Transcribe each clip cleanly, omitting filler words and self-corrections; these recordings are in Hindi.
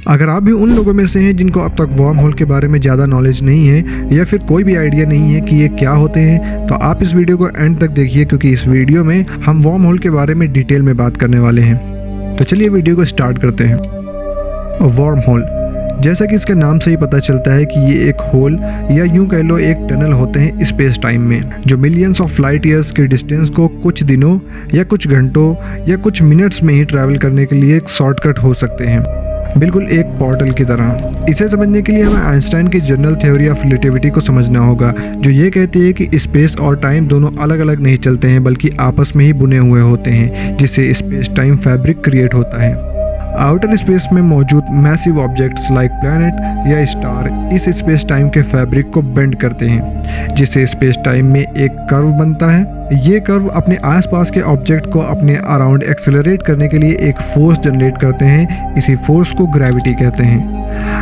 अगर आप भी उन लोगों में से हैं जिनको अब तक वर्म होल के बारे में ज़्यादा नॉलेज नहीं है या फिर कोई भी आइडिया नहीं है कि ये क्या होते हैं, तो आप इस वीडियो को एंड तक देखिए, क्योंकि इस वीडियो में हम वर्म होल के बारे में डिटेल में बात करने वाले हैं। तो चलिए वीडियो को स्टार्ट करते हैं। वर्म होल, जैसा कि इसके नाम से ही पता चलता है कि ये एक होल या यूं कह लो एक टनल होते हैं स्पेस टाइम में, जो मिलियंस ऑफ लाइट ईयर्स के डिस्टेंस को कुछ दिनों या कुछ घंटों या कुछ मिनट्स में ही ट्रैवल करने के लिए एक शॉर्टकट हो सकते हैं, बिल्कुल एक पोर्टल की तरह। इसे समझने के लिए हमें आइंस्टाइन की जनरल थ्योरी ऑफ रिलेटिविटी को समझना होगा, जो ये कहती है कि स्पेस और टाइम दोनों अलग अलग नहीं चलते हैं, बल्कि आपस में ही बुने हुए होते हैं, जिससे स्पेस टाइम फैब्रिक क्रिएट होता है। आउटर स्पेस में मौजूद मैसिव ऑब्जेक्ट्स लाइक प्लैनेट या स्टार इस स्पेस टाइम के फैब्रिक को बेंड करते हैं, जिससे स्पेस टाइम में एक कर्व बनता है। ये कर्व अपने आसपास के ऑब्जेक्ट को अपने अराउंड एक्सेलरेट करने के लिए एक फोर्स जनरेट करते हैं। इसी फोर्स को ग्रेविटी कहते हैं।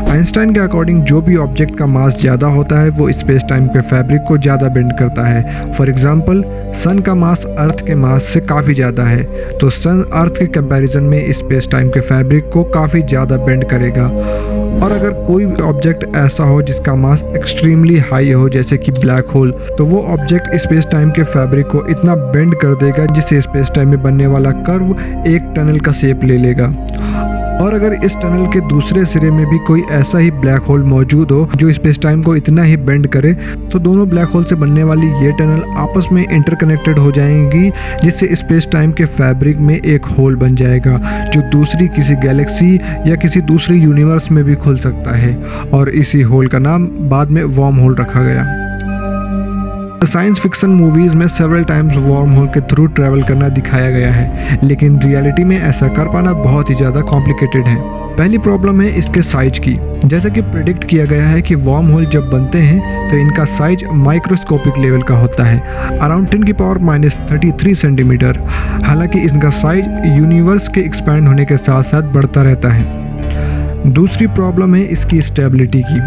आइंस्टाइन के अकॉर्डिंग जो भी ऑब्जेक्ट का मास ज़्यादा होता है वो स्पेस टाइम के फैब्रिक को ज़्यादा बेंड करता है। फॉर एग्जांपल, सन का मास अर्थ के मास से काफ़ी ज़्यादा है, तो सन अर्थ के कंपैरिजन में स्पेस टाइम के फैब्रिक को काफ़ी ज़्यादा बेंड करेगा। और अगर कोई ऑब्जेक्ट ऐसा हो जिसका मास एक्सट्रीमली हाई हो, जैसे कि ब्लैक होल, तो वो ऑब्जेक्ट स्पेस टाइम के फैब्रिक को इतना बेंड कर देगा जिससे स्पेस टाइम में बनने वाला कर्व एक टनल का शेप ले लेगा। और अगर इस टनल के दूसरे सिरे में भी कोई ऐसा ही ब्लैक होल मौजूद हो जो स्पेस टाइम को इतना ही बेंड करे, तो दोनों ब्लैक होल से बनने वाली ये टनल आपस में इंटरकनेक्टेड हो जाएंगी, जिससे स्पेस टाइम के फैब्रिक में एक होल बन जाएगा, जो दूसरी किसी गैलेक्सी या किसी दूसरी यूनिवर्स में भी खुल सकता है। और इसी होल का नाम बाद में वर्म होल रखा गया। साइंस फिक्शन मूवीज में सेवरल टाइम्स वर्म होल के थ्रू ट्रैवल करना दिखाया गया है, लेकिन रियलिटी में ऐसा कर पाना बहुत ही ज़्यादा कॉम्प्लिकेटेड है। पहली प्रॉब्लम है इसके साइज की। जैसा कि प्रेडिक्ट किया गया है कि वर्म होल जब बनते हैं तो इनका साइज माइक्रोस्कोपिक लेवल का होता है, अराउंड 10⁻³ सेंटीमीटर। हालांकि इनका साइज यूनिवर्स के एक्सपैंड होने के साथ साथ बढ़ता रहता है। दूसरी प्रॉब्लम है इसकी स्टेबिलिटी की।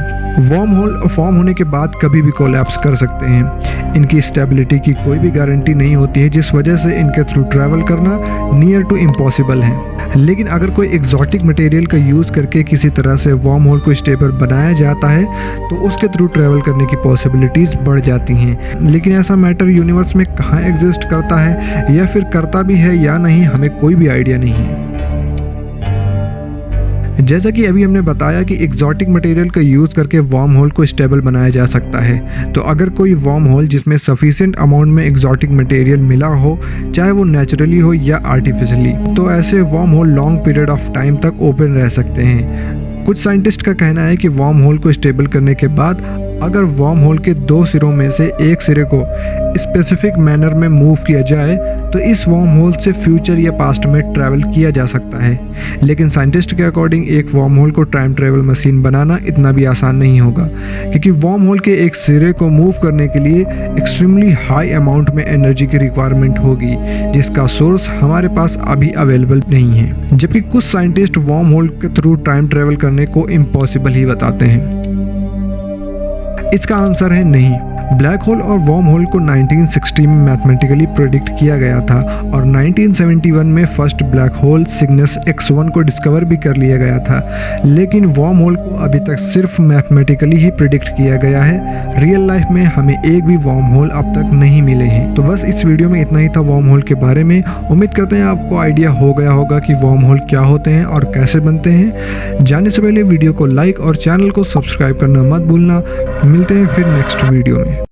वर्म होल फॉर्म होने के बाद कभी भी कोलैप्स कर सकते हैं। इनकी स्टेबिलिटी की कोई भी गारंटी नहीं होती है, जिस वजह से इनके थ्रू ट्रैवल करना नियर टू इम्पॉसिबल है। लेकिन अगर कोई एग्जॉटिक मटेरियल का यूज़ करके किसी तरह से वर्म होल को स्टेबल बनाया जाता है तो उसके थ्रू ट्रैवल करने की पॉसिबिलिटीज़ बढ़ जाती हैं। लेकिन ऐसा मैटर यूनिवर्स में कहाँ एग्जिस्ट करता है या फिर करता भी है या नहीं, हमें कोई भी आइडिया नहीं है। जैसा कि अभी हमने बताया कि एग्जॉटिक मटेरियल का यूज़ करके वर्म होल को स्टेबल बनाया जा सकता है, तो अगर कोई वर्म होल जिसमें सफिशिएंट अमाउंट में एग्जॉटिक मटेरियल मिला हो, चाहे वो नेचुरली हो या आर्टिफिशियली, तो ऐसे worm hole long period of time तक ओपन रह सकते हैं। कुछ साइंटिस्ट का कहना है कि वर्म होल को स्टेबल करने के बाद अगर वर्म होल के दो सिरों में से एक सिरे को स्पेसिफिक मैनर में मूव किया जाए तो इस वर्म होल से फ्यूचर या पास्ट में ट्रैवल किया जा सकता है। लेकिन साइंटिस्ट के अकॉर्डिंग एक वर्म होल को टाइम ट्रैवल मशीन बनाना इतना भी आसान नहीं होगा, क्योंकि वर्म होल के एक सिरे को मूव करने के लिए एक्सट्रीमली हाई अमाउंट में एनर्जी की रिक्वायरमेंट होगी, जिसका सोर्स हमारे पास अभी अवेलेबल नहीं है। जबकि कुछ साइंटिस्ट वर्म होल के थ्रू टाइम ट्रैवल करने को इम्पॉसिबल ही बताते हैं। इसका आंसर है नहीं। ब्लैक होल और वर्म होल को 1960 में मैथमेटिकली प्रेडिक्ट किया गया था और 1971 में first black hole Cygnus X1 को डिस्कवर भी कर लिया गया था। लेकिन वर्म होल को अभी तक सिर्फ मैथमेटिकली ही प्रेडिक्ट किया गया है। रियल लाइफ में हमें एक भी वर्म होल अब तक नहीं मिले हैं। तो बस इस वीडियो में इतना ही था वर्म होल के बारे में। उम्मीद करते हैं आपको आइडिया हो गया होगा कि वर्म होल क्या होते हैं और कैसे बनते हैं। जाने से पहले वीडियो को लाइक और चैनल को सब्सक्राइब करना मत भूलना। मिलते हैं फिर नेक्स्ट वीडियो में।